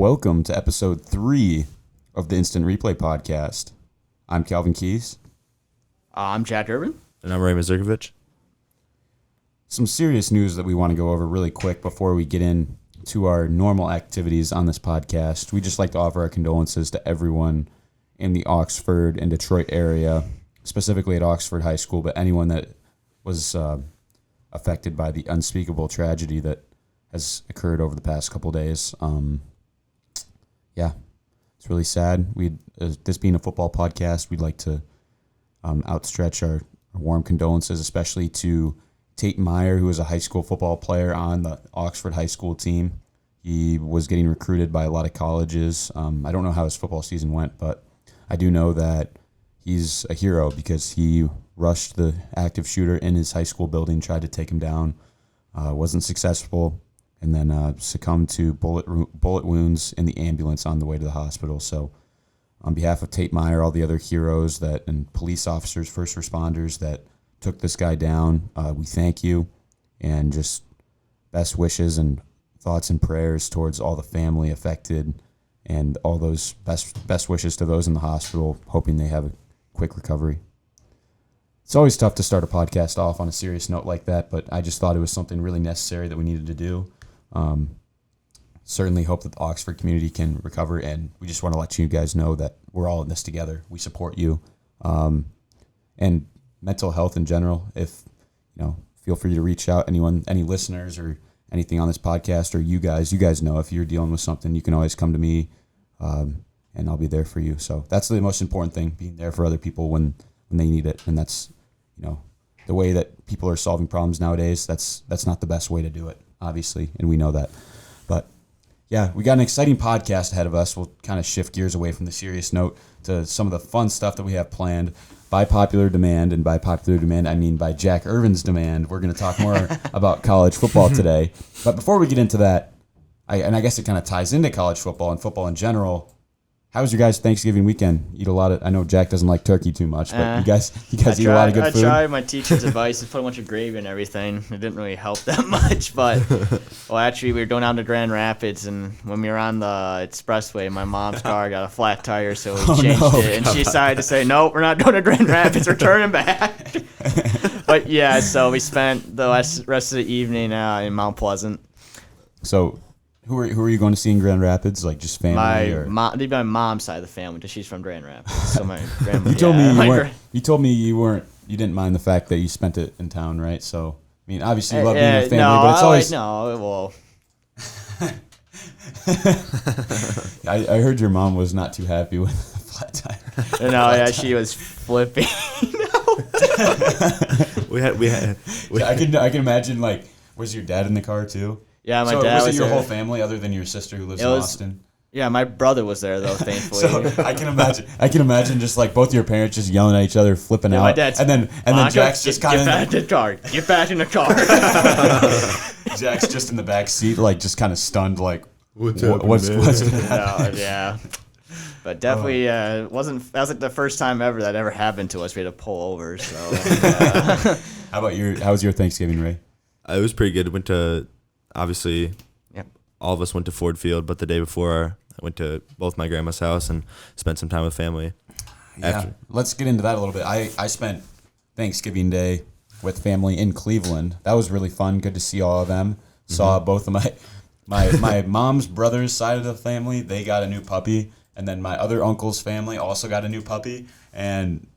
welcome to episode 3 of the Instant Replay Podcast. I'm Calvin Keys. I'm Jack Urban. And I'm Ray Mazurkovic. Some serious news that we want to go over really quick before we get into our normal activities on this podcast. We just like to offer our condolences to everyone in the Oxford and Detroit area, specifically at Oxford High School, but anyone that was affected by the unspeakable tragedy that has occurred over the past couple days. It's really sad. This being a football podcast, we'd like to outstretch our warm condolences, especially to Tate Meyer, who was a high school football player on the Oxford High School team. He was getting recruited by a lot of colleges. I don't know how his football season went, but I do know that he's a hero because he rushed the active shooter in his high school building, tried to take him down, wasn't successful, and then succumbed to bullet wounds in the ambulance on the way to the hospital. So on behalf of Tate Meyer, all the other heroes and police officers, first responders that took this guy down, we thank you, and just best wishes and thoughts and prayers towards all the family affected and all those best wishes to those in the hospital, hoping they have a quick recovery. It's always tough to start a podcast off on a serious note like that, but I just thought it was something really necessary that we needed to do. Certainly hope that the Oxford community can recover, and we just want to let you guys know that we're all in this together. We support you. And mental health in general, feel free to reach out, any listeners or anything on this podcast, or you guys know if you're dealing with something, you can always come to me, and I'll be there for you. So that's the most important thing, being there for other people when they need it. And that's, the way that people are solving problems nowadays, that's not the best way to do it, obviously, and we know that. But yeah, we got an exciting podcast ahead of us. We'll kind of shift gears away from the serious note to some of the fun stuff that we have planned by popular demand. And by popular demand, I mean by Jack Irvin's demand. We're going to talk more about college football today. But before we get into that, I guess it kind of ties into college football and football in general. How was your guys' Thanksgiving weekend? Eat a lot of. I know Jack doesn't like turkey too much, but you guys eat a lot of good food. I tried my teacher's advice to put a bunch of gravy and everything. It didn't really help that much, but actually we were going down to Grand Rapids, and when we were on the expressway, my mom's car got a flat tire, so we changed it, and she decided to say, "Nope, we're not going to Grand Rapids. We're turning back." But yeah, so we spent the rest of the evening in Mount Pleasant. So. Who are you going to see in Grand Rapids? Like just family? My mom's side of the family, because she's from Grand Rapids. So my grandma. You told me you didn't mind the fact that you spent it in town, right? So I mean, obviously you love being with family, but it's always I heard your mom was not too happy with the flat tire. She was flipping. I can imagine. Like, was your dad in the car too? Yeah, my dad was it your there. Whole family other than your sister who lives in Austin? Yeah, my brother was there though, thankfully. So I can imagine just like both your parents just yelling at each other, flipping out. My dad's, and then Jack's just kind of get back in the car. Get back in the car. Jack's just in the back seat, like just kind of stunned, like what's yeah. But definitely that was like the first time ever that ever happened to us. We had to pull over. So How was your Thanksgiving, Ray? It was pretty good. Went to obviously, yep. All of us went to Ford Field, but the day before I went to both my grandma's house and spent some time with family. Yeah, let's get into that a little bit. I spent Thanksgiving Day with family in Cleveland. That was really fun. Good to see all of them. Mm-hmm. Saw both of my mom's brother's side of the family. They got a new puppy, and then my other uncle's family also got a new puppy, and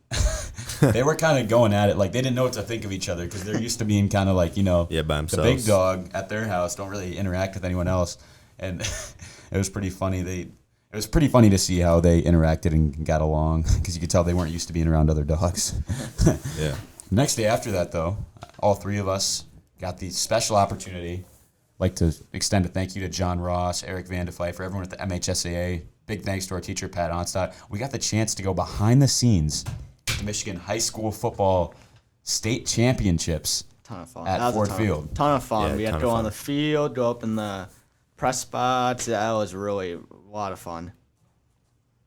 they were kind of going at it like they didn't know what to think of each other because they're used to being kind of like by themselves. The big dog at their house, don't really interact with anyone else, and it was pretty funny. It was pretty funny to see how they interacted and got along because you could tell they weren't used to being around other dogs. Yeah. Next day after that, though, all three of us got the special opportunity. I'd like to extend a thank you to John Ross, Eric Van de Pfeiffer, everyone at the MHSAA. Big thanks to our teacher, Pat Onstadt. We got the chance to go behind the scenes the Michigan High School Football State Championships at Ford Field. Ton of fun. We had to go on the field, go up in the press spots. That was really a lot of fun.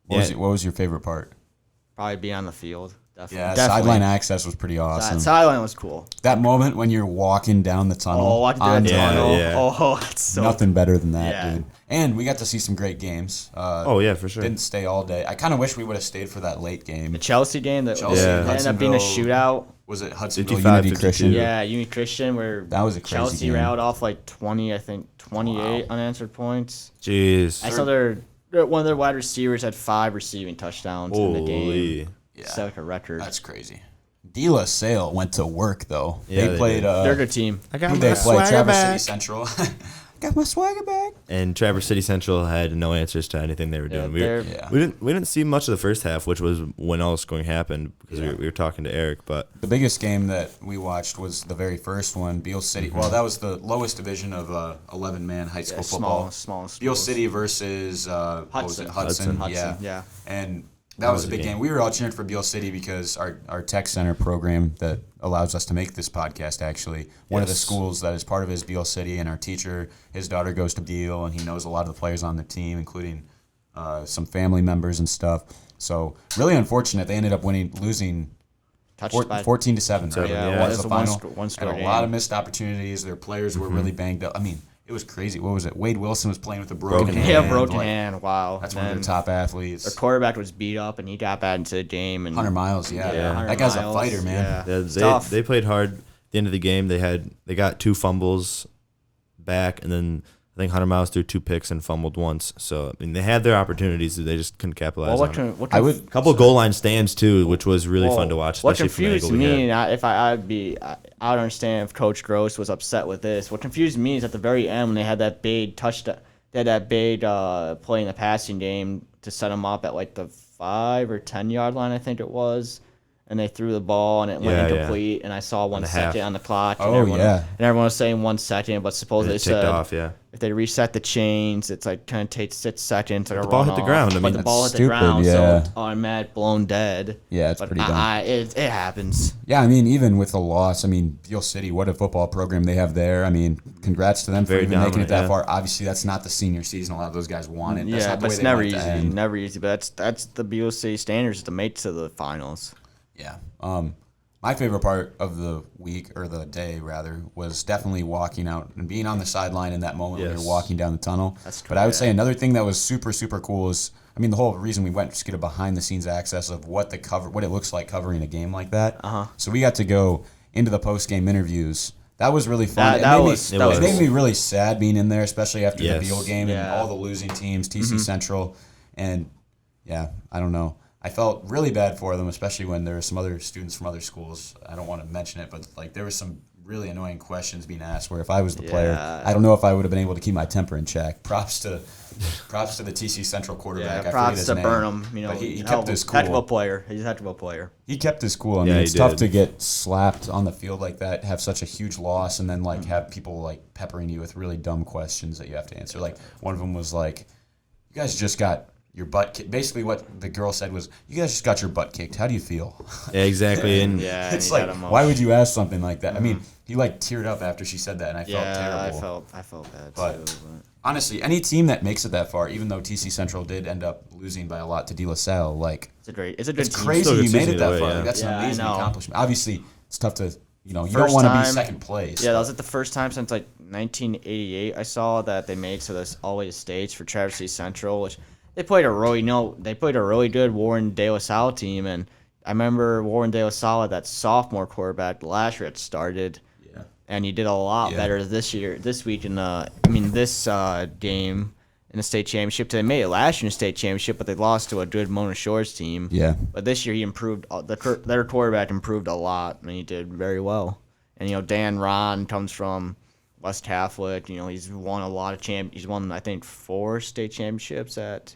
What was your favorite part? Probably be on the field. Definitely. Yeah, Definitely. sideline access was pretty awesome. Sideline was cool. That moment when you're walking down the tunnel. Oh, walking through on the time, tunnel. yeah. Oh, that's so nothing better than that, Yeah. dude. And we got to see some great games. Oh yeah, for sure. Didn't stay all day. I kind of wish we would have stayed for that late game. The Chelsea game that Chelsea, Yeah. ended up being a Hudsonville. shootout. Was it Hudsonville 55, Unity 52. Christian? Yeah, Uni Christian, where That was a crazy Chelsea game. routed off like 20, I think 28 Wow. unanswered points. Jeez. I saw one of their wide receivers had 5 receiving touchdowns in the game. Holy. Yeah. Set like a record. That's crazy. De La Salle went to work though. Yeah, they they played. did. They're a good team. I got Who'd my they play? swagger Traverse back. City Central. Got my swagger back. And Traverse City Central had no answers to anything they were Yeah, doing. they're- Yeah. We didn't see much of the first half, which was when all this going to happen because we were talking to Eric. But The biggest game that we watched was the very first one, Beale City. Well, that was the lowest division of 11-man high school football. small. Beale City versus what was it? Hudson. Yeah. Yeah. And that was a big game. We were all cheering for Beale City because our tech center program that allows us to make this podcast, actually, one of the Yes. schools that is part of it is Beale City, and our teacher, his daughter goes to Beale, and he knows a lot of the players on the team, including some family members and stuff. So really unfortunate. They ended up losing Touched by 14 to 7. Right? Yeah, That was it's the a one final. sc- one score Had a game. lot of missed opportunities. Their players were really banged up. I mean, it was crazy. What was it? Wade Wilson was playing with a broken Broken hand. Yeah, broken like, hand. Wow. That's And one of their top athletes. their quarterback was beat up, and he got back into the game. And 100 miles, yeah. Yeah, 100 That guy's miles, a fighter, man. yeah. yeah, It's tough. they played hard. At the end of the game, they got 2 fumbles back, and then I think 100 miles threw 2 picks and fumbled once. So I mean, they had their opportunities, they just couldn't capitalize Well, on it. I would. A couple of goal line stands too, which was really fun to watch. What Especially from the confused angle we had. me, and I would understand if Coach Gross was upset with this. What confused me is at the very end when they had that big touchdown, they had that big play in the passing game to set them up at like the 5 or 10 yard line, I think it was. And they threw the ball and it went Yeah, incomplete. And I saw 1 the half. second on the clock. And Oh, everyone, yeah. And everyone was saying 1 second, but supposedly It they ticked said off, yeah. if they reset the chains, it's like kind of takes 6 seconds. Like the ball hit the ground. I But mean, the that's ball hit the stupid, ground, yeah. so it's automatic blown dead. Yeah, it's But pretty dumb. it happens. Yeah, I mean, even with the loss, I mean, Beale City, what a football program they have there. I mean, congrats to them for Very even making it dominant, that yeah. far. Obviously, that's not the senior season. A lot of those guys want it. That's Yeah, not the but way it's they never want it to easy. end. Never easy. But that's the Beale City standards to make to the finals. Yeah. My favorite part of the week, or the day rather, was definitely walking out and being on the sideline in that moment when Yes. you're walking down the tunnel. That's But I would correct. say another thing that was super, super cool is, I mean, the whole reason we went was to get a behind the scenes access of what it looks like covering a game like that. Uh-huh. So we got to go into the post game interviews. That was really fun. That It was- made me really sad being in there, especially after Yes. the Beale game and Yeah. all the losing teams, TC Central, and yeah, I don't know. I felt really bad for them, especially when there were some other students from other schools. I don't want to mention it, but like there was some really annoying questions being asked. Where if I was the player, Yeah. I don't know if I would have been able to keep my temper in check. Props to the TC Central quarterback. I forget props his to name. Burnham. You know, but he hell kept of a- his Heck of a cool. player. He's a heck of a player. He kept his cool. I mean, Yeah, he it's tough did. to get slapped on the field like that, have such a huge loss, and then like have people like peppering you with really dumb questions that you have to answer. Like one of them was like, "You guys just got your butt kicked." Basically, what the girl said was, "You guys just got your butt kicked. How do you feel?" Yeah, exactly. And Yeah, It's he like, got emotional. why would you ask something like that? I mean, he like teared up after she said that, and I felt terrible. I felt bad But- too. Honestly, any team that makes it that far, even though TC Central did end up losing by a lot to De La Salle, like It's a good it's team. crazy Still a good you made season it that either way, far. yeah. Like, that's Yeah, an I amazing know. accomplishment. Obviously, it's tough to you don't First want to be time- second place. Yeah, that but- was like the first time since like 1988 I saw that they made to this all the way states for Traverse City Central, which they played a really good Warren De La Salle team, and I remember Warren De La Salle, that sophomore quarterback last year, had started, Yeah. and he did a lot Yeah. better this week in this game in the state championship. They made it last year in the state championship, but they lost to a good Mona Shores team. Yeah. But this year he improved. Their quarterback improved a lot, and he did very well. And Dan Ron comes from West Catholic. He's won a lot of He's won, I think, 4 state championships at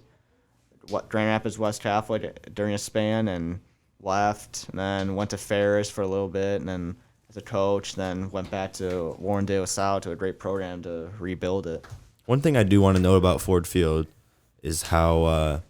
Grand Rapids West Catholic during a span, and left, and then went to Ferris for a little bit, and then as a coach, then went back to Warren De La Salle, to a great program to rebuild it. one thing I do want to know about Ford Field is how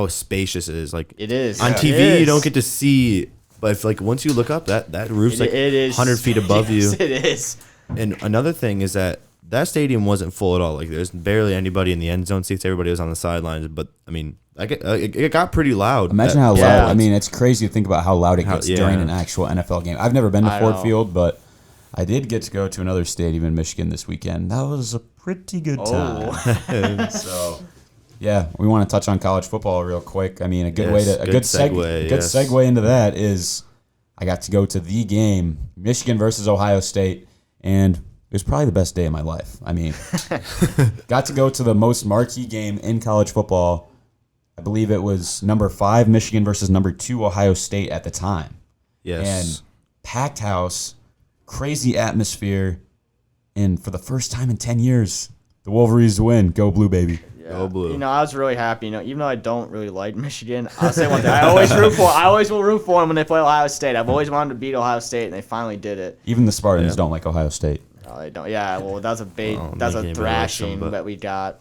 spacious it is. Like It is. on It TV, is. you don't get to see, but if like once you look up, that roof's like It is 100 feet above yes, you. It is. And another thing is that stadium wasn't full at all. Like there's barely anybody in the end zone seats. Everybody was on the sidelines. But I mean, It got pretty loud. Imagine how loud. Yeah. I mean, it's crazy to think about how loud it gets during an actual NFL game. I've never been to Ford Field, but I did get to go to another stadium in Michigan this weekend. That was a pretty good time. So, yeah, we want to touch on college football real quick. I mean, a good segue into that is I got to go to the game, Michigan versus Ohio State, and it was probably the best day of my life. I mean, got to go to the most marquee game in college football. I believe it was number 5 Michigan versus number 2 Ohio State at the time. Yes. And packed house, crazy atmosphere, and for the first time in 10 years, the Wolverines win. Go Blue, baby. Yeah. Go Blue. I was really happy. Even though I don't really like Michigan, I'll say one thing. I always will root for them when they play Ohio State. I've always wanted to beat Ohio State, and they finally did it. Even the Spartans don't like Ohio State. No, they don't. Yeah, well, that's a thrashing that we got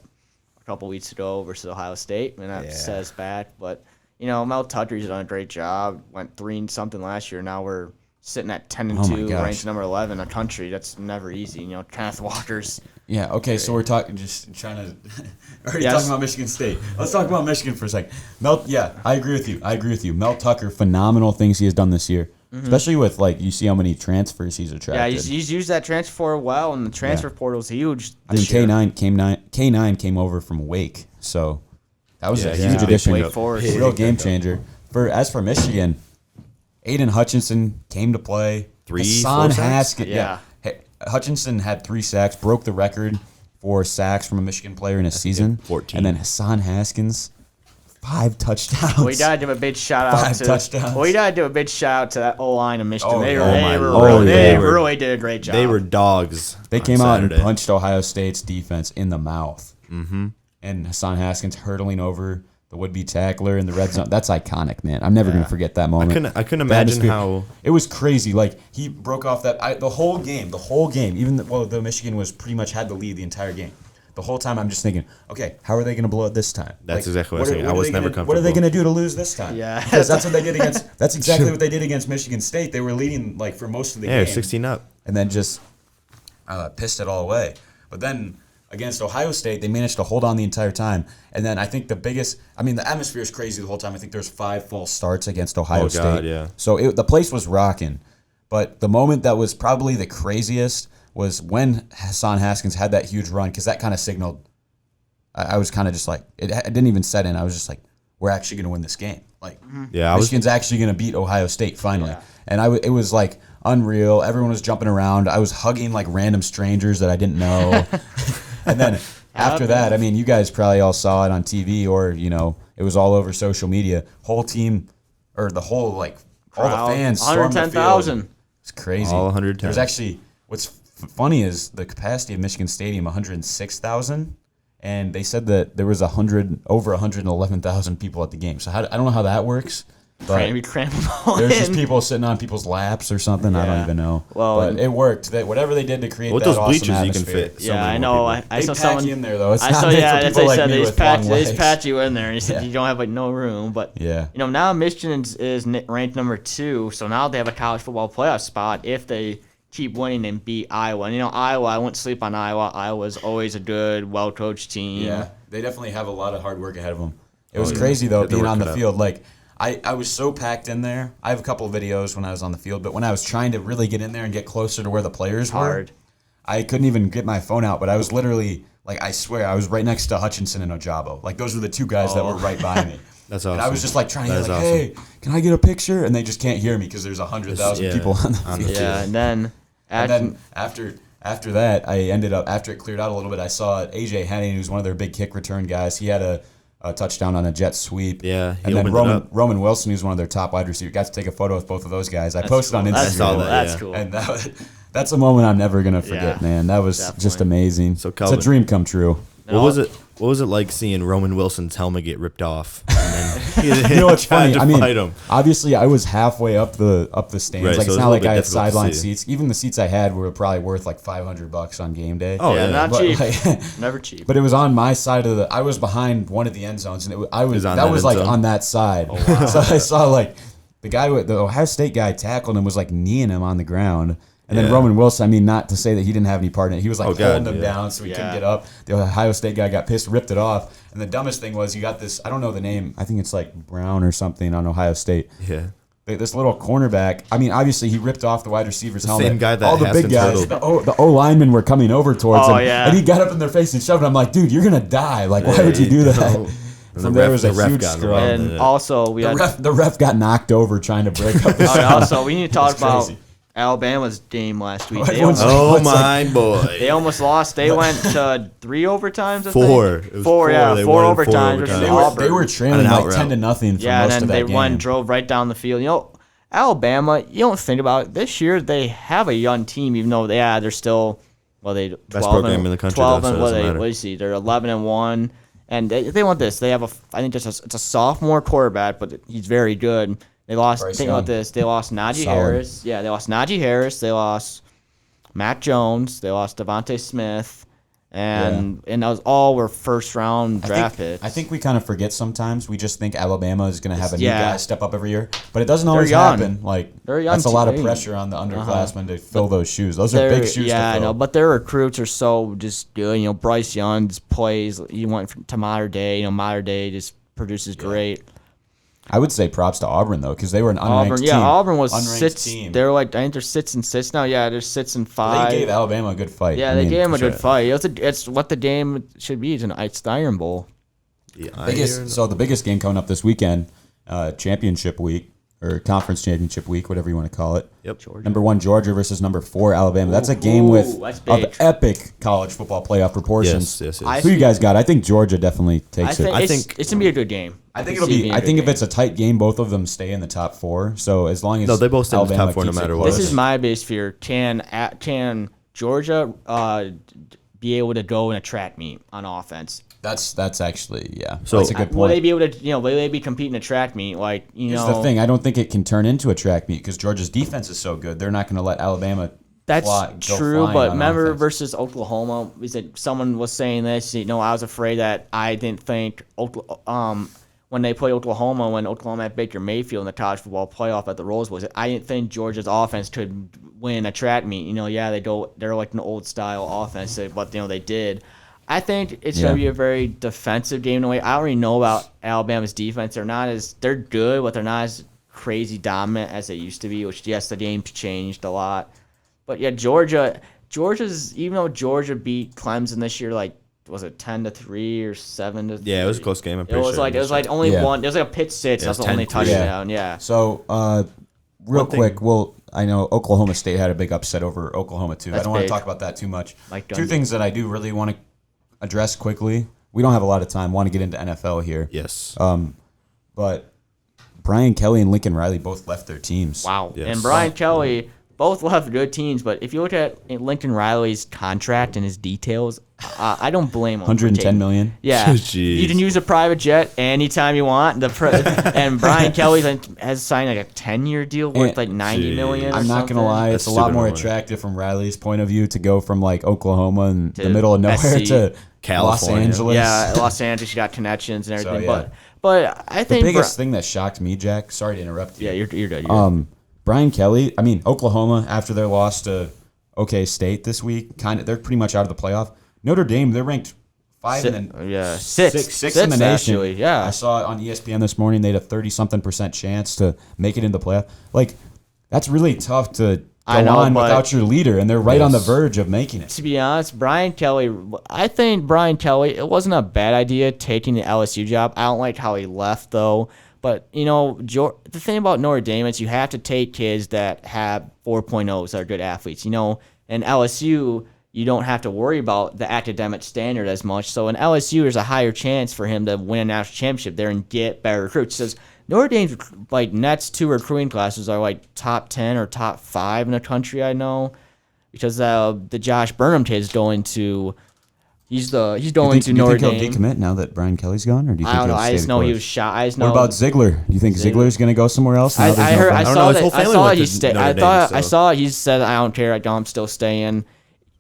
a couple weeks ago versus Ohio State, and that says bad. But Mel Tucker's done a great job. Went 3-something last year. Now we're sitting at 10-2, ranked number 11 in the country. That's never easy. Kenneth Walker's. Yeah. Okay. So we're talking, just trying to talking about Michigan State. Let's talk about Michigan for a second. I agree with you. Mel Tucker, phenomenal things he has done this year. Especially with, you see how many transfers he's attracted. Yeah, he's used that transfer well, and the transfer portal's huge. I mean, K9 came over from Wake, so that was a huge addition. Real game changer. As for Michigan, Aiden Hutchinson came to play. 4 sacks? Yeah. Hutchinson had 3 sacks, broke the record for sacks from a Michigan player in a season. 14. And then Hassan Haskins, 5 touchdowns. We gotta give a big shout out 5 touchdowns. We gotta do a big shout out to that O-line of Michigan. They really did a great job. They were dogs. They came out and punched Ohio State's defense in the mouth. Mm-hmm. And Hassan Haskins hurtling over the would-be tackler in the red zone. That's iconic, man. I'm never gonna forget that moment. I couldn't imagine how it was crazy. He broke off the whole game. Even the Michigan was pretty much had the lead the entire game. The whole time I'm just thinking, okay, how are they going to blow it this time? That's exactly what I was saying. I was never comfortable. What are they going to do to lose this time? Yeah, because that's what they did against. That's exactly what they did against Michigan State. They were leading for most of the game. Yeah, 16 up, and then just pissed it all away. But then against Ohio State, they managed to hold on the entire time. And then I think the atmosphere is crazy the whole time. I think there's 5 false starts against Ohio State. God, yeah. So the place was rocking. But the moment that was probably the craziest was when Hassan Haskins had that huge run, because that kind of signaled. I was kind of just it didn't even set in. I was just we're actually going to win this game. Michigan's actually going to beat Ohio State finally. Yeah. And it was unreal. Everyone was jumping around. I was hugging random strangers that I didn't know. And then after that, I mean, you guys probably all saw it on TV or, it was all over social media. Whole team, or the whole, all the fans stormed the field. 110,000. It's crazy. All 110. There's actually, what's funny is the capacity of Michigan Stadium, 106,000. And they said that there was over 111,000 people at the game. So I don't know how that works. But there's just people sitting on people's laps or something. Yeah. I don't even know. Well, but it worked. Whatever they did to create that awesome bleachers, atmosphere. You can fit. Yeah, I know. I saw someone in there though. It's that's what they patch you in there, and he said you don't have no room. But now Michigan is ranked number 2, so now they have a college football playoff spot if they keep winning and beat Iowa. And Iowa, I wouldn't sleep on Iowa. Iowa's always a good, well-coached team. Yeah, they definitely have a lot of hard work ahead of them. It was crazy though being on the field. I was so packed in there. I have a couple of videos when I was on the field, but when I was trying to really get in there and get closer to where the players were, I couldn't even get my phone out. But I was literally, I swear, I was right next to Hutchinson and Ojabo. Those were the 2 guys that were right by me. That's awesome. And I was just trying to get hey, can I get a picture? And they just can't hear me because there's 100,000 people on the field. Yeah, and then after that, I ended up, after it cleared out a little bit, I saw AJ Henning, who's one of their big kick return guys. He had a touchdown on a jet sweep. Yeah, and then Roman Wilson, who's one of their top wide receivers, got to take a photo with both of those guys. I posted on Instagram. I saw that. That's cool. And that's a moment I'm never gonna forget, man. That was just amazing. So Calvin, it's a dream come true. What was it like seeing Roman Wilson's helmet get ripped off? And then you know what's funny? I mean, obviously I was halfway up the stands. Right, it's not like I had sideline seats. Even the seats I had were probably worth $500 on game day. Oh yeah, not cheap. Never cheap. But it was on my side of I was behind one of the end zones, and that was on that side. Oh, wow. So I saw the guy, the Ohio State guy, tackled him, was kneeing him on the ground. And then Roman Wilson, I mean, not to say that he didn't have any part in it. He was like holding them down so he couldn't get up. The Ohio State guy got pissed, ripped it off. And the dumbest thing was you got this, I don't know the name. I think it's like Brown or something on Ohio State. Yeah. This little cornerback. I mean, obviously he ripped off the wide receiver's helmet. Same guy that all the big guys, the O linemen were coming over towards him, and he got up in their face and shoved. I'm like, dude, you're gonna die. Like, why would you do that? From there was a huge scrum. And also, the ref got knocked over trying to break up the sound. Also, we need to talk about Alabama's game last week. Boy. They almost lost. They went to 3 overtimes, I think. Four. It was four. Yeah, 4 overtimes. They were trailing like 10-0 for most of that game. Yeah, and then they drove right down the field. You know, Alabama, you don't think about it. This year, they have a young team, even though they're still, best program in the country. 12 and what do you see? They're 11-1. And they want this. They have I think it's a sophomore quarterback, but he's very good. They lost. Think about this. They lost Najee Harris. Yeah, they lost Najee Harris. They lost Mac Jones. They lost Devontae Smith, and those all were first round draft picks. I think we kind of forget sometimes. We just think Alabama is going to have a new guy step up every year, but it doesn't always happen. Like that's a lot of pressure on the underclassmen to fill those shoes. Those are big shoes. Yeah, to fill. I know, but their recruits are so just good. You know, Bryce Young's plays. He went to Mater Dei. You know, Mater Dei just produces great. I would say props to Auburn though, because they were an unranked team. Yeah, Auburn was unranked 6. Team. They're like, I think they're 6-6 now. Yeah, they're 6-5. They gave Alabama a good fight. Yeah, they gave them a good fight. It's what the game should be. It's the Iron Bowl. The biggest game coming up this weekend, championship week or conference championship week, whatever you want to call it. Yep. Number 1 Georgia versus number 4 Alabama. That's a game of epic college football playoff proportions. Yes. Who you guys got? I think Georgia definitely takes it. I think it's gonna be a good game. I think it'll be. I think if it's a tight game, both of them stay in the top 4. So as long as they both stay in the Alabama top 4 no keeps matter it what. close. This is my biggest fear. Can Georgia be able to go in a track meet on offense? That's actually So that's a good point. Will they be able to? Will they be competing in a track meet? Like Here's the thing. I don't think it can turn into a track meet because Georgia's defense is so good. They're not going to let Alabama. That's true, but remember offense. versus Oklahoma, someone was saying this. I was afraid that I didn't think when they play Oklahoma, when Oklahoma had Baker Mayfield in the college football playoff at the Rose Bowl, I didn't think Georgia's offense could win a track meet. They're like an old style offense, but they did. I think it's going to be a very defensive game in a way. I already know about Alabama's defense. They're good, but they're not as crazy dominant as they used to be, which, yes, the game's changed a lot. But, yeah, Georgia's, even though Georgia beat Clemson this year, was it 10-3 or 7-3? Yeah, it was a close game. It was like only one. There was like a pick six. That's the only touchdown. Yeah. So, real quick, I know Oklahoma State had a big upset over Oklahoma, too. I don't want to talk about that too much. Two things that I do really want to address quickly. We don't have a lot of time. Want to get into NFL here. Yes. But Brian Kelly and Lincoln Riley both left their teams. Wow. Yes. And Brian Kelly both left good teams, but if you look at Lincoln Riley's contract and his details, I don't blame him. $110 million. Yeah. You can use a private jet anytime you want. And Brian Kelly has signed like a 10-year deal worth like $90 million. I'm not gonna lie, it's a lot more attractive from Riley's point of view to go from like Oklahoma and the middle of nowhere to California. Los Angeles. Yeah, Los Angeles, you got connections and everything. But I think the biggest thing that shocked me, Jack. Sorry to interrupt you. Yeah, you're good. Brian Kelly. I mean, Oklahoma after their loss to OK State this week, they're pretty much out of the playoff. Notre Dame, they're ranked 5 and then sixth in the nation. Actually, yeah, I saw it on ESPN this morning. They had a 30-something% chance to make it into the playoff. Like, that's really tough to go on without your leader, and they're right on the verge of making it. To be honest, I think Brian Kelly, it wasn't a bad idea taking the LSU job. I don't like how he left, though. But, the thing about Notre Dame is you have to take kids that have 4.0s that are good athletes. And LSU, you don't have to worry about the academic standard as much. So in LSU, there's a higher chance for him to win a national championship there and get better recruits. Because Notre Dame's next 2 recruiting classes are top 10 or top 5 in the country, I know. Because the Josh Burnham kid is going to... He's going to Notre Dame. Do you think he'll decommit now that Brian Kelly's gone, or do you think I don't know. he'll I just know he was shot. What about Ziegler? Do you think Ziegler's going to go somewhere else? I saw that he stayed. I saw he said, "I don't care. I'm still staying."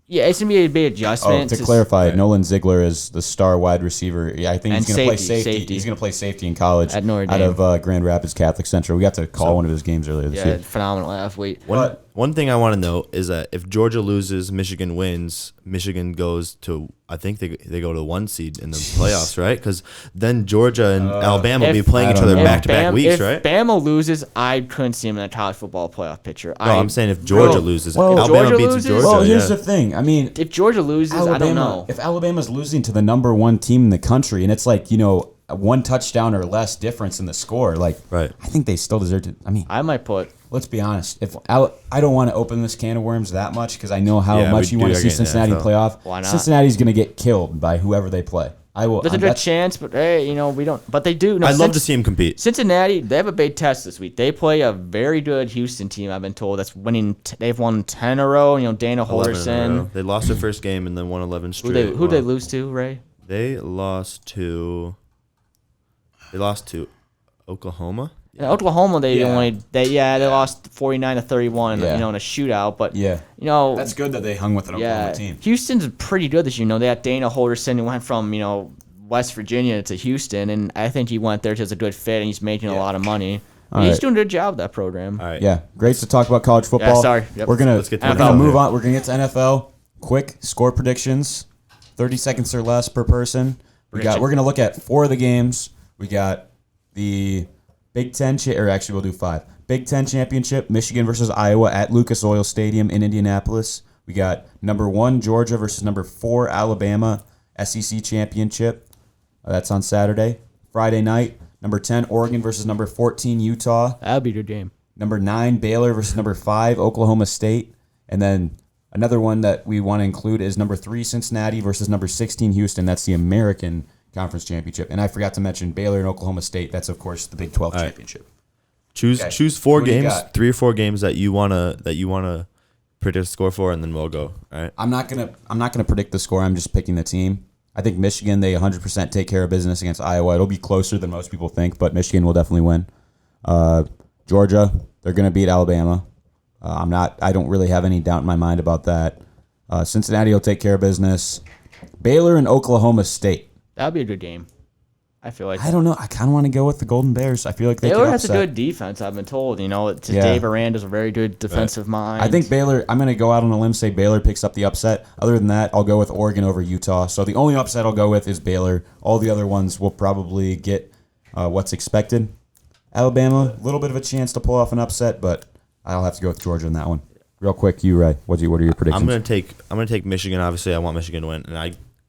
Yeah, it's gonna be a big adjustment. To clarify, Nolan Ziegler is the star wide receiver. Yeah, I think he's going to play safety. He's going to play safety in college at Notre Dame. out of Grand Rapids Catholic Central. We got to call one of his games earlier this year. Phenomenal athlete. But One thing I want to note is that if Georgia loses, Michigan wins, Michigan goes to, I think they go to the 1 seed in the playoffs, right? Because then Georgia and Alabama will be playing each other back-to-back weeks, right? If Bama loses, I couldn't see him in the college football playoff picture. No, I'm saying if Georgia loses. Alabama Georgia beats loses? Georgia. Well, here's the thing. I mean, if Georgia loses, I don't know. If Alabama's losing to the number 1 team in the country, and it's like, one touchdown or less difference in the score, like, right. I think they still deserve to. I mean, I might put. Let's be honest. If I don't want to open this can of worms that much because I know how much you want to see Cincinnati playoff. Why not? Cincinnati's going to get killed by whoever they play. I will. There's a good chance, but hey, we don't. But they do. No, I'd love to see him compete. Cincinnati, they have a big test this week. They play a very good Houston team. I've been told that's winning. They've won 10 in a row. Dana Holderson. They lost their first game and then won 11 straight. Who they lose to, Ray? They lost to Oklahoma. Yeah, Oklahoma, they lost 49-31 in a shootout. But that's good that they hung with an Oklahoma team. Houston's pretty good this year. They had Dana Holderson who went from West Virginia to Houston, and I think he went there as a good fit, and he's making a lot of money. He's doing a good job with that program. All right. Yeah, great to talk about college football. Yeah, sorry. Yep. We're gonna move on. We're gonna get to NFL. Quick score predictions, 30 seconds or less per person. We're gonna look at 4 of the games. We got the Big Ten, we'll do 5. Big Ten championship, Michigan versus Iowa at Lucas Oil Stadium in Indianapolis. We got number 1 Georgia versus number 4 Alabama, SEC championship. That's on Saturday. Friday night, number 10 Oregon versus number 14 Utah. That'll be a good game. Number 9 Baylor versus number 5 Oklahoma State. And then another one that we want to include is number 3 Cincinnati versus number 16 Houston. That's the American Conference Championship. And I forgot to mention Baylor and Oklahoma State. That's, of course, the Big 12 championship. Choose 4 games, 3 or 4 games that you wanna predict a score for, and then we'll go. All right. I'm not gonna predict the score. I'm just picking the team. I think Michigan, they 100% take care of business against Iowa. It'll be closer than most people think, but Michigan will definitely win. Georgia, they're gonna beat Alabama. I don't really have any doubt in my mind about that. Cincinnati will take care of business. Baylor and Oklahoma State. That would be a good game. I feel like. I don't know. I kind of want to go with the Golden Bears. I feel like Baylor has a good defense, I've been told. Dave Aranda's a very good defensive mind. I think Baylor, I'm going to go out on a limb, say Baylor picks up the upset. Other than that, I'll go with Oregon over Utah. So the only upset I'll go with is Baylor. All the other ones will probably get what's expected. Alabama, a little bit of a chance to pull off an upset, but I'll have to go with Georgia in that one. Real quick, you, Ray, what are your predictions? I'm gonna take Michigan. Obviously, I want Michigan to win, and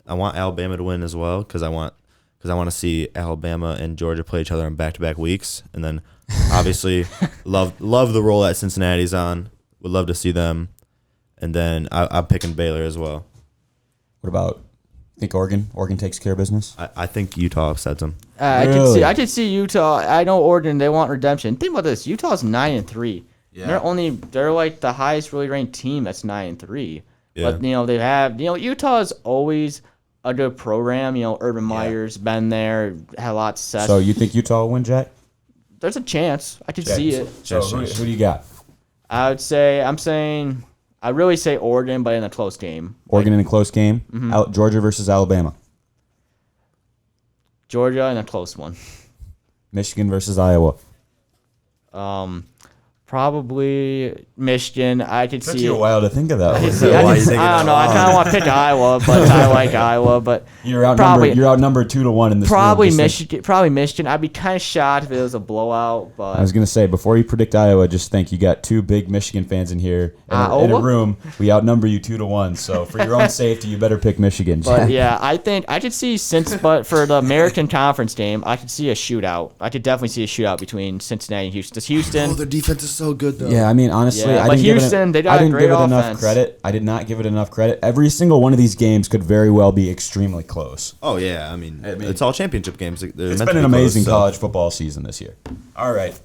I want Alabama to win as well because I want to see Alabama and Georgia play each other in back-to-back weeks, and then obviously love the role that Cincinnati's on. Would love to see them, and then I'm picking Baylor as well. What about? Think Oregon? Oregon takes care of business. I think Utah upsets them. Really? I could see Utah. I know Oregon. They want redemption. Think about this. Utah's 9-3. Yeah. They're like the highest really ranked team that's 9-3. Yeah. But they have Utah is always a good program. Urban Meyer's been there, had a lot of success. So you think Utah will win, Jack? There's a chance. I could see it. So who do you got? I'd really say Oregon, but in a close game. Oregon in a close game. Mm-hmm. Georgia versus Alabama. Georgia in a close one. Michigan versus Iowa. Probably Michigan. I could see. Took you a while to think of that. I don't know. I kind of want to pick Iowa, but I like Iowa. But you're outnumbered 2-1 in this. Probably Michigan. Probably Michigan. I'd be kind of shocked if it was a blowout. But I was gonna say before you predict Iowa, just think you got 2 big Michigan fans in here in a room. We outnumber you 2-1. So for your own safety, you better pick Michigan. But yeah, I think I could see but for the American Conference game, I could see a shootout. I could definitely see a shootout between Cincinnati and Houston. Does Houston? Oh, their defense is so good though. Yeah, I mean honestly, I didn't give it enough credit. I did not give it enough credit. Every single one of these games could very well be extremely close. Oh yeah, I mean it's all championship games. It's been an amazing college football season this year. All right.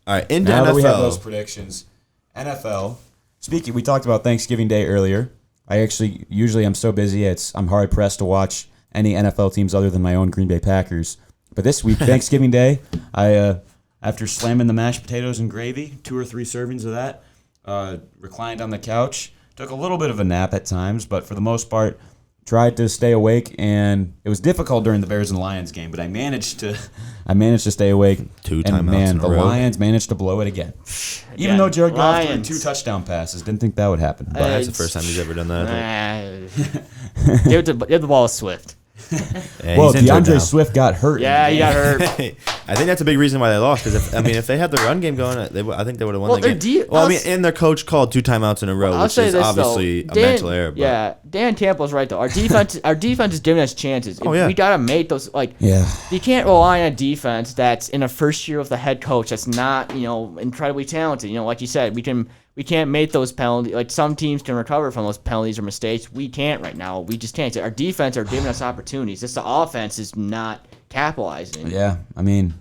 Into now NFL. That we have those predictions, NFL. Speaking, we talked about Thanksgiving Day earlier. Usually I'm so busy, I'm hard pressed to watch any NFL teams other than my own Green Bay Packers. But this week, Thanksgiving Day, after slamming the mashed potatoes and gravy, 2 or 3 servings of that, reclined on the couch, took a little bit of a nap at times, but for the most part, tried to stay awake, and it was difficult during the Bears and Lions game, but I managed to stay awake. 2 and timeouts man, in a the row. Lions managed to blow it again. Even though Jared Goff threw 2 touchdown passes, didn't think that would happen. But That's the first time he's ever done that. Give the ball to Swift. Yeah, well, he's injured now. DeAndre Swift got hurt. Yeah, he got hurt. I think that's a big reason why they lost. Because if they had the run game going, I think they would have won Well, that game. And their coach called 2 timeouts in a row, I'll which say is this, obviously though. a mental error. But Yeah, Dan Campbell's right though. Our defense is giving us chances. Yeah. We gotta make those. You can't rely on a defense that's in a first year with the head coach that's not incredibly talented. Like you said, we can't make those penalties. Like some teams can recover from those penalties or mistakes. We can't right now. We just can't. Our defense are giving us opportunities. Just the offense is not capitalizing. Yeah, I mean,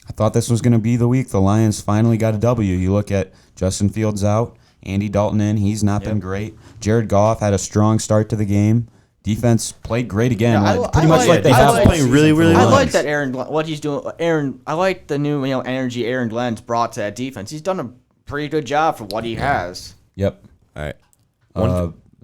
I thought this was going to be the week. The Lions finally got a W. You look at Justin Fields out, Andy Dalton in. He's not been great. Jared Goff had a strong start to the game. Defense played great again. Pretty much like they have playing really, really I well. like that what he's doing. I like the new energy Aaron Glenn's brought to that defense. He's done a pretty good job for what he has. Yep. All right.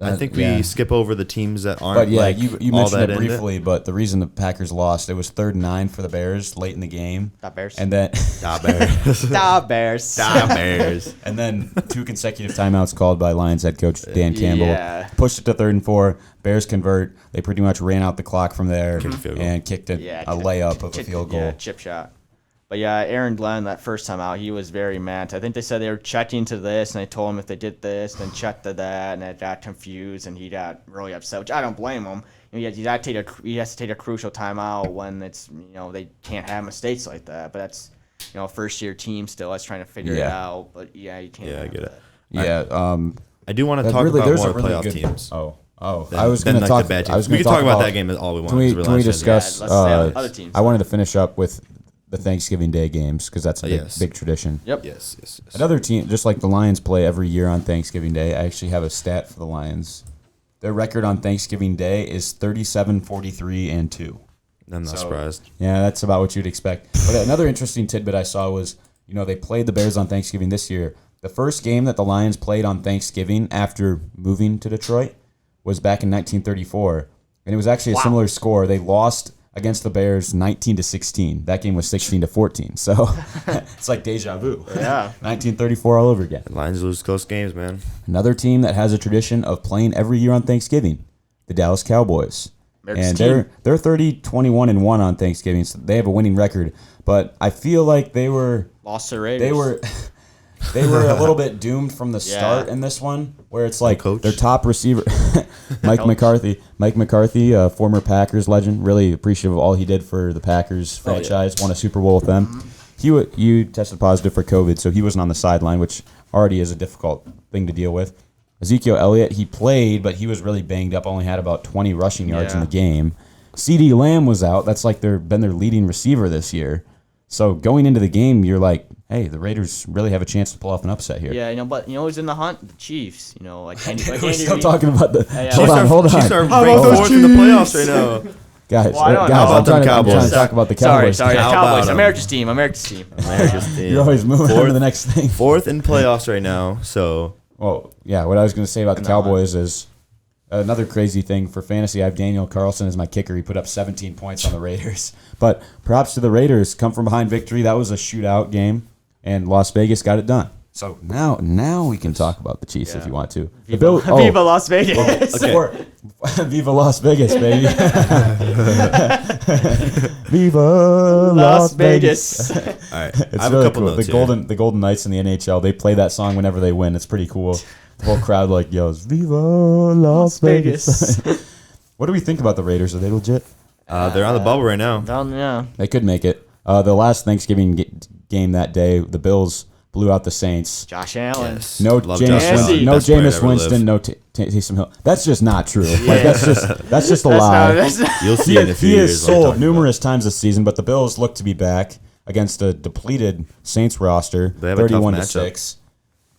I think we skip over the teams that aren't. But yeah, like, you all mentioned that it in briefly, but the reason the Packers lost, it was 3rd and 9 for the Bears late in the game. Da Bears. And then Da Bears. Da Bears. Da Bears. and then 2 consecutive timeouts called by Lions head coach Dan Campbell. Yeah. Pushed it to 3rd and 4. Bears convert. They pretty much ran out the clock from there and kicked a layup of a field goal. Yeah, chip shot. But yeah, Aaron Glenn, that first time out, he was very mad. I think they said they were checking to this, and they told him if they did this, then check to that, and it got confused, and he got really upset, which I don't blame him. He has to take a crucial timeout when it's they can't have mistakes like that. But that's first year team still that's trying to figure it out. But yeah, you can't. Yeah, I get it. Yeah. I do want to talk about more playoff teams. I was going to talk. We can talk about that game all we want. Can we discuss? Other teams. I wanted to finish up with the Thanksgiving Day games because that's a big tradition. Yep. Yes. Another team, just like the Lions play every year on Thanksgiving Day. I actually have a stat for the Lions. Their record on Thanksgiving Day is 37-43-2. I'm not surprised. Yeah, that's about what you'd expect. But another interesting tidbit I saw was, they played the Bears on Thanksgiving this year. The first game that the Lions played on Thanksgiving after moving to Detroit was back in 1934, and it was actually a similar score. They lost against the Bears 19-16. That game was 16-14. So it's like deja vu. Yeah. 1934 all over again. The Lions lose close games, man. Another team that has a tradition of playing every year on Thanksgiving, the Dallas Cowboys. America's And they're 30-21-1 on Thanksgiving. So they have a winning record, but I feel like they were Lost to Raiders. They were a little bit doomed from the start in this one, where it's like Coach. their top receiver, Mike McCarthy, former Packers legend, really appreciative of all he did for the Packers franchise, won a Super Bowl with them. You tested positive for COVID, so he wasn't on the sideline, which already is a difficult thing to deal with. Ezekiel Elliott, he played, but he was really banged up, only had about 20 rushing yards in the game. CeeDee Lamb was out. That's like been their leading receiver this year. So going into the game, you're like, hey, the Raiders really have a chance to pull off an upset here. Yeah, but who's in the hunt? The Chiefs. Like Andy We're still talking about the. Yeah. Hold on. Chiefs are How ranked about those 4th in the Chiefs? playoffs right now. Guys, Well, I don't know. I'm trying Cowboys. to talk about the Cowboys. Sorry, How Cowboys. about 'em? America's team. America's team. You're always moving on to the next thing. 4th in playoffs right now. So. Well, yeah, what I was going to say about the Cowboys is another crazy thing for fantasy. I have Daniel Carlson as my kicker. He put up 17 points on the Raiders. But props to the Raiders. Come from behind victory. That was a shootout game, and Las Vegas got it done. So now we can talk about the Chiefs if you want to. Viva Las Vegas. Okay. Viva Las Vegas, baby. Viva Las Vegas. All right. It's I have really a couple cool. notes The Golden Knights in the NHL, they play that song whenever they win. It's pretty cool. The whole crowd yells, Viva Las Vegas. What do we think about the Raiders? Are they legit? They're on the bubble right now. Yeah. They could make it. The last Thanksgiving game that day, the Bills blew out the Saints. Josh Allen. Yes. No Love Jameis Josh Allen. Winston. No Best player to Jameis ever Winston. live. No Taysom Hill. That's just not true. That's just a lie. You'll see in a few He years. is what I'm sold talking numerous times this season, but the Bills look to be back against a depleted Saints roster, They have a tough 31-6. matchup.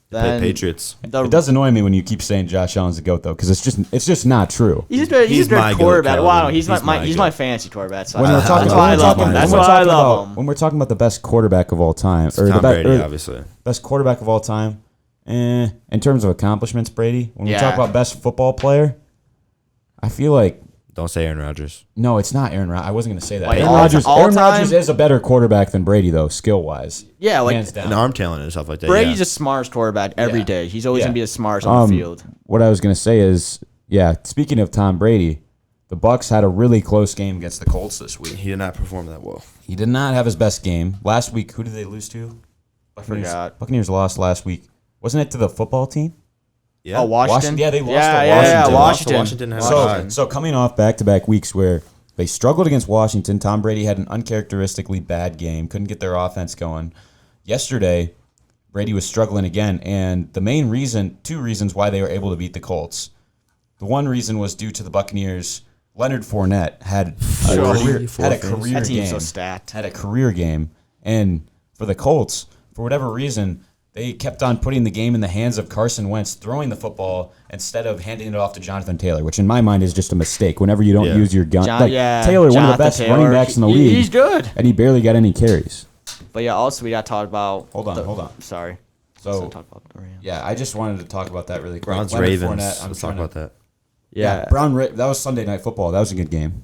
Play Patriots. It does annoy me when you keep saying Josh Allen's the GOAT, though, because it's just not true. He's a He's good my quarterback. goat, Wow, Calvin. he's my He's my fantasy quarterback. So When we're talking that's why I love about- him. That's when we're why I talking love about- him. When we're talking about the best quarterback of all time, Tom Brady, obviously. best quarterback of all time, in terms of accomplishments, Brady. When we talk about best football player, I feel like Don't say Aaron Rodgers. no, it's not Aaron Rodgers. I wasn't going to say that. Like, Aaron all- Rodgers. all Aaron time? Rodgers is a better quarterback than Brady, though, skill wise. Yeah, like Hands down. And arm talent and stuff like that. Brady's yeah. the smartest quarterback every Yeah. day. He's always Yeah. gonna be the smartest on the field. What I was going to say is, yeah. Speaking of Tom Brady, the Bucs had a really close game against the Colts this week. He did not perform that well. He did not have his best game last week. Who did they lose to? Forgot. Buccaneers lost last week. Wasn't it to the football team? Yeah. Oh, Washington. Yeah, they lost to Yeah, Washington. Washington. Washington had So, Washington. so coming off back-to-back weeks where they struggled against Washington, Tom Brady had an uncharacteristically bad game, couldn't get their offense going. Yesterday, Brady was struggling again, and the main reason, two reasons why they were able to beat the Colts. The one reason was due to the Buccaneers. Leonard Fournette had a career That team's game. so stacked. Had a career game, and for the Colts, for whatever reason, they kept on putting the game in the hands of Carson Wentz, throwing the football instead of handing it off to Jonathan Taylor, which in my mind is just a mistake. Whenever you don't Yeah. use your gun, Yeah, Taylor, one of the Jonathan best Taylor, running backs in the league, He's good. and he barely got any carries. But yeah, also we got to talk about. Hold on. Sorry. So talk about the Rams. yeah, I just wanted to talk about that really quick. Browns Leonard Ravens. Fournette, Let's talk about that. Yeah. That was Sunday Night Football. That was a good game.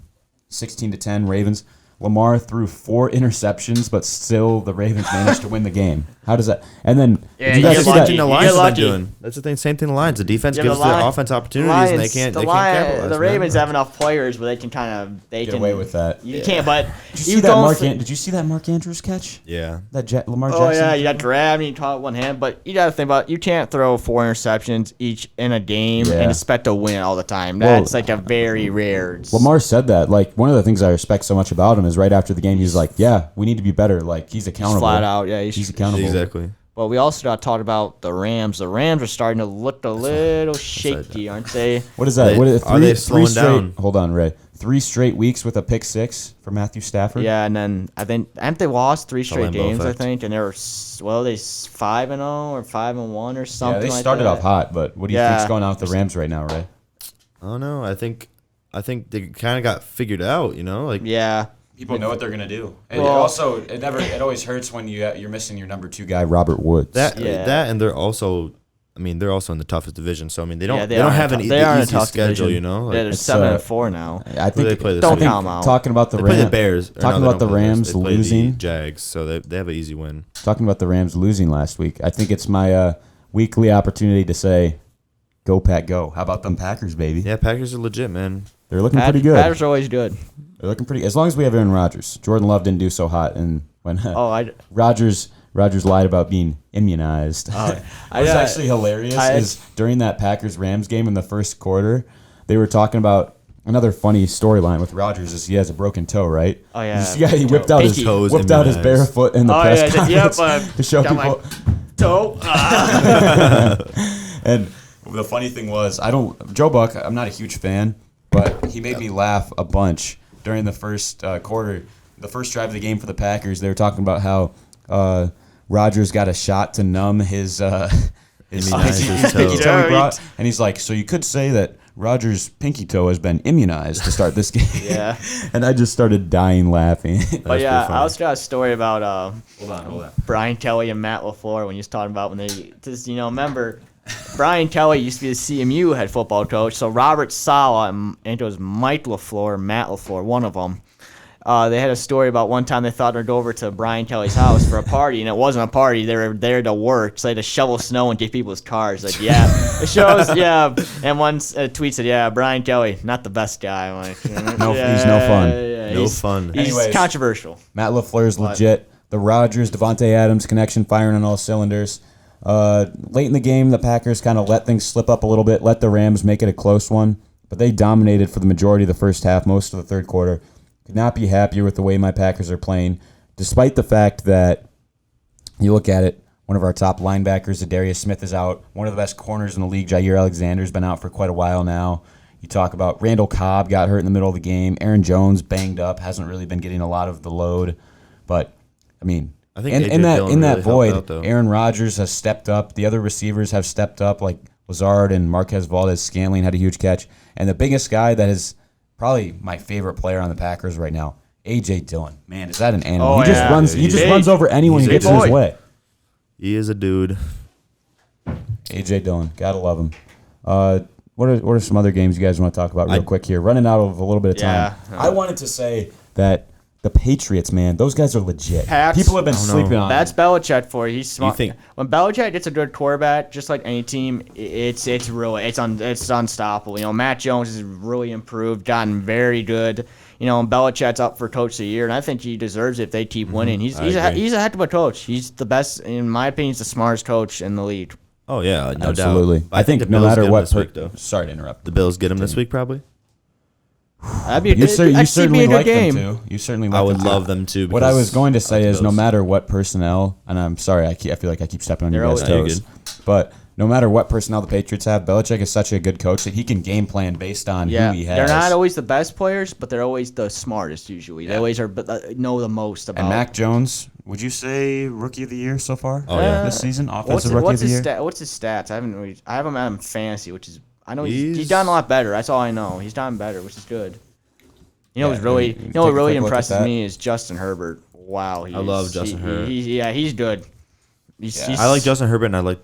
16-10 Ravens. Lamar threw 4 interceptions, but still the Ravens managed to win the game. How does that? And then Yeah, did you guys you're see lucky. that? Same thing the You're Lions have lucky. been doing. That's the thing. Same thing the Lions. The defense Yeah, gives the their Lions- offense opportunities, and they can't capitalize. The man. Ravens have enough players where they can kind of Get away with that. You can't, but Did you see that Did you see that Mark Andrews catch? Yeah. That Lamar Oh Jackson? yeah, you got grabbed and you caught one hand, but you got to think about you can't throw 4 interceptions each in a game Yeah. and expect to win all the time. Well, That's like a very rare. Lamar said that. Like, one of the things I respect so much about him is right after the game, he's like, yeah, we need to be better. Like, he's accountable. flat out, yeah, He's accountable. Exactly. But we also got to talk about the Rams. The Rams are starting to look a little shaky, aren't they? What is that? Are they slowing down? Hold on, Ray. 3 straight weeks with a pick 6 for Matthew Stafford? Yeah, and then I think haven't they lost 3 straight Lambeau games? I effect. think, and they were 5-0 or 5-1 or something. Yeah, they like started that. off hot, but what do you Yeah. think's going on with the Rams right now, Ray? I don't know. I think they kind of got figured out. You know, like Yeah. People know what they're gonna do. And Well- it always hurts when you're missing your number 2 guy, Robert Woods. that, and they're also. I mean, they're also in the toughest division, so I mean, they don't are have in an a tou- they are in a easy tough schedule. division. You know, like, Yeah, they're It's, 7-4 now. I think they play this I Don't think count 'em out. talking about the they play the Rams, Bears. Or talking no, they about the don't play Rams They play losing. the Jags, so they have an easy win. talking about the Rams losing last week. I think it's my weekly opportunity to say, "Go Pack, go!" How about them Packers, baby? Yeah, Packers are legit, man. They're looking pretty good. Packers are always good. They're looking pretty. As long as we have Aaron Rodgers. Jordan Love didn't do so hot, and when Oh, Rodgers lied about being immunized. I It was actually hilarious. Is during that Packers Rams game in the first quarter, they were talking about another funny storyline with Rodgers. Is he has a broken toe, right? Oh, yeah. You see how he whipped out his Pinky. Toes bare immunized. foot in the Oh, press yeah, conference yep, to show got my- people. toe. And the funny thing was, Joe Buck. I'm not a huge fan, but he made me laugh a bunch during the first quarter. The first drive of the game for the Packers, they were talking about how Rodgers got a shot to numb his Immunize his pinky toe. toe he brought, and he's like, so you could say that Rodgers' pinky toe has been immunized to start this game. Yeah. And I just started dying laughing. But That's yeah, pretty funny. I also got a story about Hold on. Brian Kelly and Matt LaFleur when he was talking about when they just remember Brian Kelly used to be the CMU head football coach. So Robert Saleh and it was Mike LaFleur, Matt LaFleur, one of them. They had a story about one time they thought they'd go over to Brian Kelly's house for a party, and it wasn't a party. They were there to work, so they had to shovel snow into people's cars. Like, yeah, it shows, yeah. And one tweet said, yeah, Brian Kelly, not the best guy. I'm like, No, he's no fun. Yeah, No he's, fun. He's Anyways. controversial. Matt LaFleur's legit. The Rodgers, Devontae Adams connection firing on all cylinders. Late in the game, the Packers kind of let things slip up a little bit, let the Rams make it a close one, but they dominated for the majority of the first half, most of the third quarter. Could not be happier with the way my Packers are playing, despite the fact that you look at it, one of our top linebackers, Zadarius Smith, is out. One of the best corners in the league, Jair Alexander's been out for quite a while now. You talk about Randall Cobb got hurt in the middle of the game. Aaron Jones banged up, hasn't really been getting a lot of the load. But, I mean, I think in AJ that Dillon in that really helped void, out, though. Aaron Rodgers has stepped up. The other receivers have stepped up, like Lazard and Marquez Valdez-Scantling had a huge catch. And the biggest guy that is probably my favorite player on the Packers right now, A.J. Dillon. Man, is that an animal? Oh, he just yeah. runs. He He's just big. runs over anyone who He's a gets in his boy. way. He is a dude. A.J. Dillon, gotta love him. What are some other games you guys want to talk about real quick here? Running out of a little bit of time. Yeah. I wanted to say that the Patriots, man, those guys are legit. Pats- People have been sleeping on That's them. Belichick for you. He's smart. think- When Belichick gets a good quarterback, just like any team, it's unstoppable. You know, Matt Jones has really improved, gotten very good. You know, and Belichick's up for Coach of the Year, and I think he deserves it if they keep winning. He's agree. a heck of a coach. He's the best, in my opinion. He's the smartest coach in the league. Oh yeah, no Absolutely. doubt. I think the no Bills matter get him what. this week, though. Sorry to interrupt. The Bills get him this week probably. That'd be You, you certainly a good like game. them too. You certainly like I would them too. love them too. What I was because going to I say like is the no Bills. matter what personnel, and I'm sorry, I feel like I keep stepping on They're you guys' always- No, you're toes, but no matter what personnel the Patriots have, Belichick is such a good coach that he can game plan based on Yeah, who he has. they're not always the best players, but they're always the smartest. Usually, they always are. But know the most about. And Mac Jones, would you say Rookie of the Year so far? Oh, yeah. This season, What's, Offensive Rookie what's of the his Year. what's his stats? I have him at him fantasy, which is I know he's He's- done a lot better. That's all I know. He's done better, which is good. You know, Yeah, what's really you you take know what a really quick look at impresses that. me is Justin Herbert. Wow, I love Justin Herbert. He's good. I like Justin Herbert and I like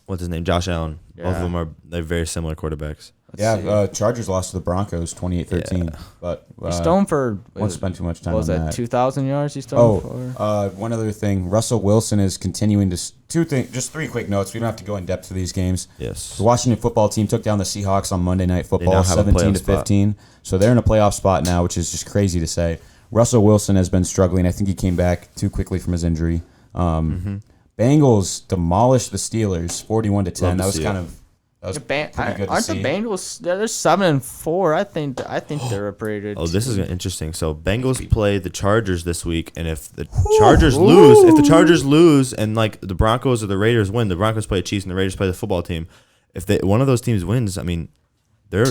what's his name, Josh Allen. Both of Yeah. them they're very similar quarterbers. Yeah, Chargers lost to the Broncos 28-13, Yeah. but He's stoned for won't spend too much time what was on that? that. 2,000 yards. He's stoned for. One other thing. Russell Wilson is continuing to just three quick notes. We don't have to go in depth for these games. Yes. The Washington football team took down the Seahawks on Monday Night Football, now have a 17-15. So they're in a playoff spot now, which is just crazy to say. Russell Wilson has been struggling. I think he came back too quickly from his injury. Bengals demolished the Steelers, 41-10. Love to That was see kind it. of that was The pretty good to aren't see. the Bengals? They're 7-4. I think they're a pretty good. Oh, this is team. interesting. So Bengals play the Chargers this week, and if the Chargers lose, and like the Broncos or the Raiders win, the Broncos play the Chiefs and the Raiders play the football team. If one of those teams wins, I mean, they're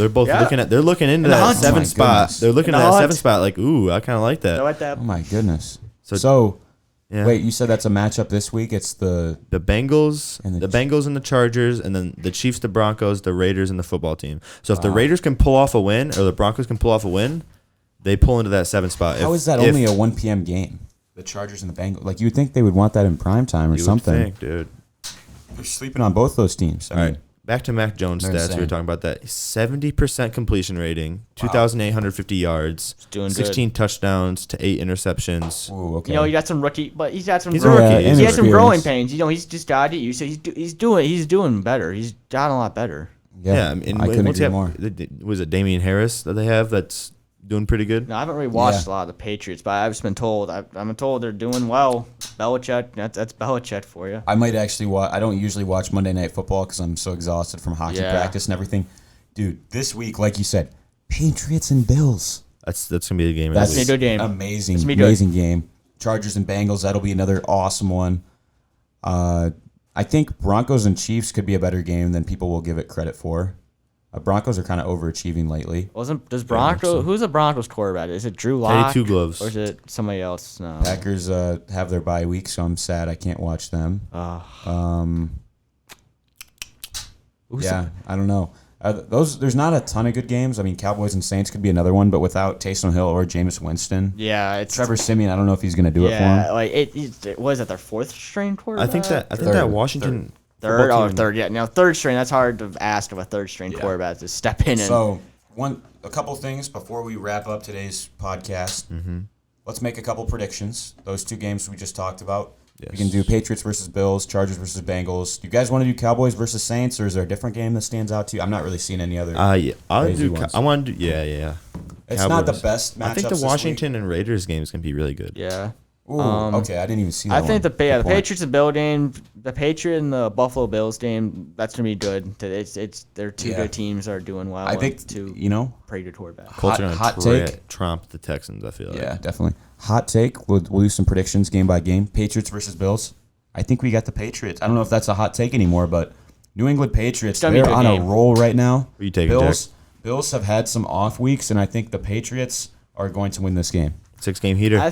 both Yeah. looking into the that hunt. seven Oh my spot. goodness. They're looking In at the that hunt. 7 spot. Like, ooh, I kind of like So that. at that, Oh my goodness. So- So Yeah. wait, you said that's a matchup this week? It's the The Bengals, And the Bengals and the Chargers, and then the Chiefs, the Broncos, the Raiders, and the football team. So if the Raiders can pull off a win, or the Broncos can pull off a win, they pull into that 7 spot. How is that only a 1 p.m. game? The Chargers and the Bengals. Like you would think they would want that in prime time or you would something. think, dude. They're sleeping on both those teams. I All mean, right, back to Mac Jones They're stats. We were insane. talking about that. 70% completion rating, 2,850 yards, doing 16 touchdowns to 8 interceptions. Ooh, okay. you know, he got some rookie, but he's got some. He's a growing- rookie. Yeah, he has some growing inexperience. pains. You know, he's just got to get used to. He's doing better. He's gotten a lot better. Yeah, I mean, I couldn't what's he agree have- more. Was it Damian Harris that they have that's doing pretty good? No, I haven't really watched Yeah. a lot of the Patriots, but I've just been told. I've been told they're doing well. Belichick, that's Belichick for you. I might actually watch. I don't usually watch Monday Night Football because I'm so exhausted from hockey Yeah. practice and everything. Dude, this week, like you said, Patriots and Bills. That's gonna be the game. of That's the gonna week. be a good game. amazing, It's gonna be good. amazing game. Chargers and Bengals. That'll be another awesome one. I think Broncos and Chiefs could be a better game than people will give it credit for. Broncos are kind of overachieving lately. Who's the Broncos quarterback? Is it Drew Teddy Lock Two Gloves. or is it somebody else? No. Packers have their bye week, so I'm sad I can't watch them. Yeah, I don't know. There's not a ton of good games. I mean, Cowboys and Saints could be another one, but without Taysom Hill or Jameis Winston, Yeah, it's Trevor Siemian, I don't know if he's going to do it for yeah, him. like it was that their fourth string I quarterback. think that Third. Washington third football or team- third. Yeah, now third string. That's hard to ask of a third string quarterback to step in and. So, a couple things before we wrap up today's podcast. Let's make a couple predictions. Those two games we just talked about. We can do Patriots versus Bills, Chargers versus Bengals. Do you guys want to do Cowboys versus Saints, or is there a different game that stands out to you? I'm not really seeing any other. Yeah, I'll Crazy do. ones. I want to do. Yeah. It's not the Cowboys. best matchups I think this the Washington and Raiders games can be really good. yeah. week. Ooh, okay, I didn't even see that. I think one. the Good point. Patriots and Bill game, the Patriot and the Buffalo Bills game, that's gonna be good. It's they're two Yeah. good teams that are doing well. I think and two you know. pretty good quarterbacks. Colts are Hot gonna take. trump the Texans. I feel like. Yeah, definitely. Hot take. We'll do some predictions game by game. Patriots versus Bills. I think we got the Patriots. I don't know if that's a hot take anymore, but New England Patriots, gonna be a they're good on game. a roll right now. Who you taking, Bills have had some off weeks, and I think the Patriots are going to win this game. 6-game heater. I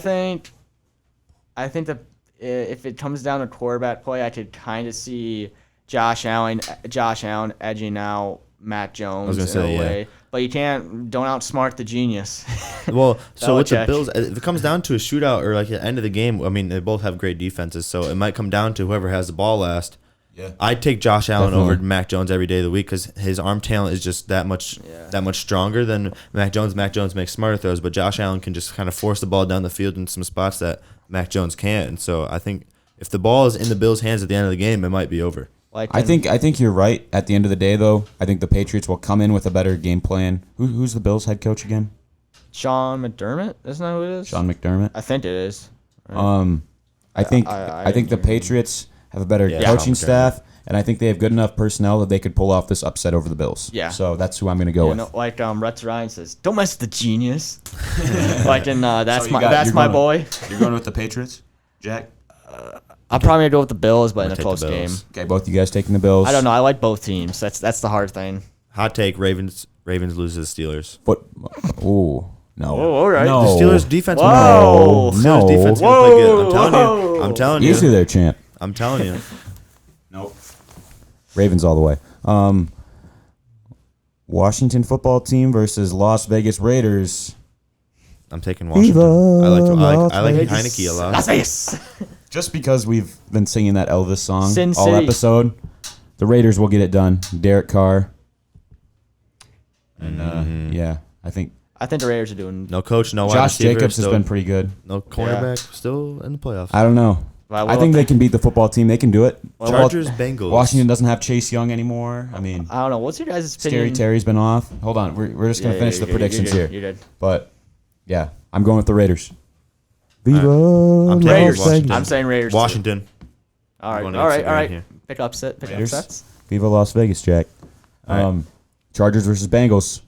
think that if it comes down to quarterback play, I could kind of see Josh Allen edging out Matt Jones gonna in say, a yeah. way. But you don't outsmart the genius. Well, so with the Belichick. Bills, if it comes down to a shootout or like at the end of the game, I mean, they both have great defenses, so it might come down to whoever has the ball last. Yeah. I'd take Josh Allen Definitely. over Mac Jones every day of the week because his arm talent is just that much stronger than Mac Jones. Mac Jones makes smarter throws, but Josh Allen can just kind of force the ball down the field in some spots that Mac Jones can't. And so I think if the ball is in the Bills' hands at the end of the game, it might be over. I think you're right. At the end of the day, though, I think the Patriots will come in with a better game plan. Who's the Bills' head coach again? Sean McDermott, isn't that who it is? Sean McDermott. I think it is. I think the Patriots have a better coaching staff, and I think they have good enough personnel that they could pull off this upset over the Bills. Yeah. So that's who I'm going to go with. No, like Rex Ryan says, don't mess with the genius. Like in that's So my you're boy. You're going with the Patriots, Jack? I'm probably gonna go with the Bills, but in a take the close game. Bills. Okay, both you guys taking the Bills. I don't know. I like both teams. That's the hard thing. Hot take: Ravens loses Steelers. But ooh, no. Oh, all right. No. The Steelers defense. Whoa. The Steelers No. defense gonna play good. I'm telling you. Easy there, champ. I'm telling you. Nope. Ravens all the way. Washington football team versus Las Vegas Raiders. I'm taking Washington. Viva I like Las Heineke a lot. Las Vegas. Just because we've been singing that Elvis song Sin all City. episode, the Raiders will get it done. Derek Carr. And yeah, I think I think the Raiders are doing. No coach, no wide Josh receiver. Jacobs has still- been pretty good. No cornerback, still in the playoffs. I don't know. Well, I think they can beat the football team. They can do it. Chargers, Bengals. Washington doesn't have Chase Young anymore. I mean, I don't know. What's your guys' Scary opinion? Terry's been off. Hold on. We're just going to finish the predictions here. You did. But, yeah, I'm going with the Raiders. Viva I'm taking Raiders. Washington. I'm saying Raiders. too. Washington. All right. going All right. against All the right. grain Pick upset. Pick Raiders. upsets. Viva Las Vegas, Jack. All right. Chargers versus Bengals.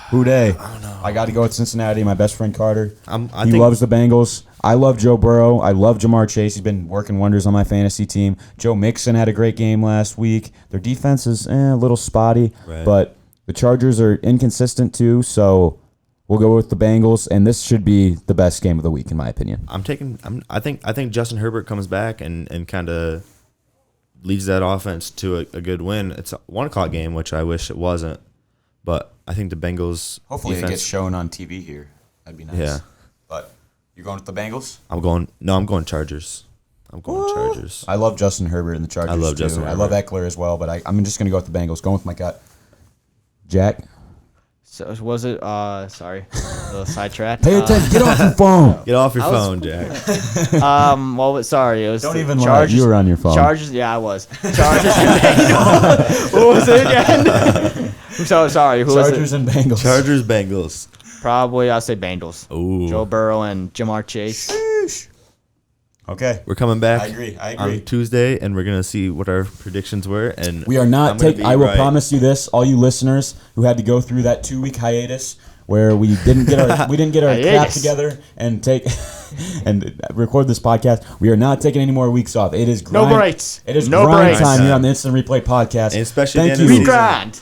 Who day? I don't know. I got to go with Cincinnati. My best friend Carter. I He think loves the Bengals. I love Joe Burrow. I love Jamar Chase. He's been working wonders on my fantasy team. Joe Mixon had a great game last week. Their defense is a little spotty, Right. but the Chargers are inconsistent too. So we'll go with the Bengals, and this should be the best game of the week in my opinion. I think Justin Herbert comes back and kind of leads that offense to a good win. It's a 1:00 game, which I wish it wasn't, but I think the Bengals. Hopefully defense, it gets shown on TV here. That'd be nice. Yeah. But you're going with the Bengals? I'm going Chargers. I'm going Chargers. I love Justin Herbert and the Chargers I love too. Justin I love Herbert. Eckler as well, but I'm just going to go with the Bengals. Going with my gut. Jack? So was it? Sorry, a little sidetrack. Pay attention. Get off your phone. Get off your I was- phone, Jack. Well, sorry. It was Don't the even lie. Chargers. You were on your phone. Chargers. Yeah, I was. Chargers and Bengals. What was it again? I'm so sorry. Who Chargers was it? and Bengals. Chargers, Bengals. Probably I'll say Bengals. Ooh. Joe Burrow and Jamar Chase. Okay. We're coming back. I agree. On Tuesday, and we're gonna see what our predictions were. And We are not I'm gonna taking. be I will right. promise you this, all you listeners who had to go through that 2-week hiatus where we didn't get our crap Hiatus. together and take and record this podcast. We are not taking any more weeks off. It is No grind, breaks. It is No grind breaks. time here on the Instant Replay podcast. And especially Thank at the end you. of We grind.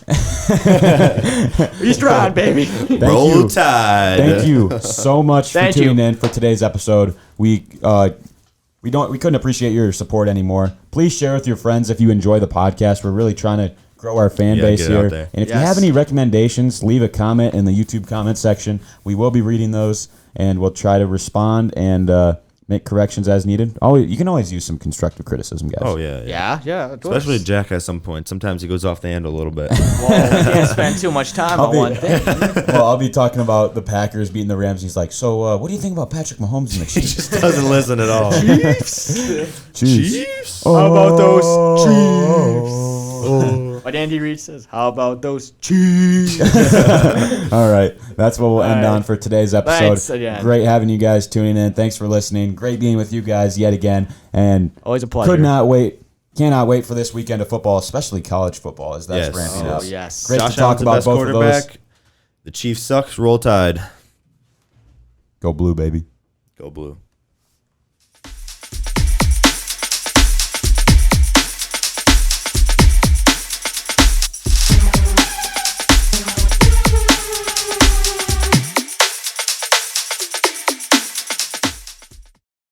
We grind, baby. Thank Roll you. Tide. Thank you so much for Thank tuning you. in for today's episode. We couldn't appreciate your support anymore. Please share with your friends if you enjoy the podcast. We're really trying to grow our fan base get it out here. there. And if you Yes. have any recommendations, leave a comment in the YouTube comment section. We will be reading those, and we'll try to respond and make corrections as needed. You can always use some constructive criticism, guys. Oh yeah. Yeah. Of course. Especially Jack at some point. Sometimes he goes off the handle a little bit. Well, we can't spend too much time I'll on be- one thing. Well, I'll be talking about the Packers beating the Rams. He's like, so what do you think about Patrick Mahomes and the He Chiefs? just doesn't listen at all. Chiefs. How about those Oh. What Andy Reid says. How about those All right. That's what we'll end All right. on for today's episode. Thanks again. Great having you guys tuning in. Thanks for listening. Great being with you guys yet again. And Always a pleasure. cannot wait for this weekend of football, especially college football as that's Yes. ramping Oh, up. yes. Great Josh to talk Allen's the about best both of those. quarterback. The Chiefs sucks. Roll Tide. Go blue, baby. Go blue.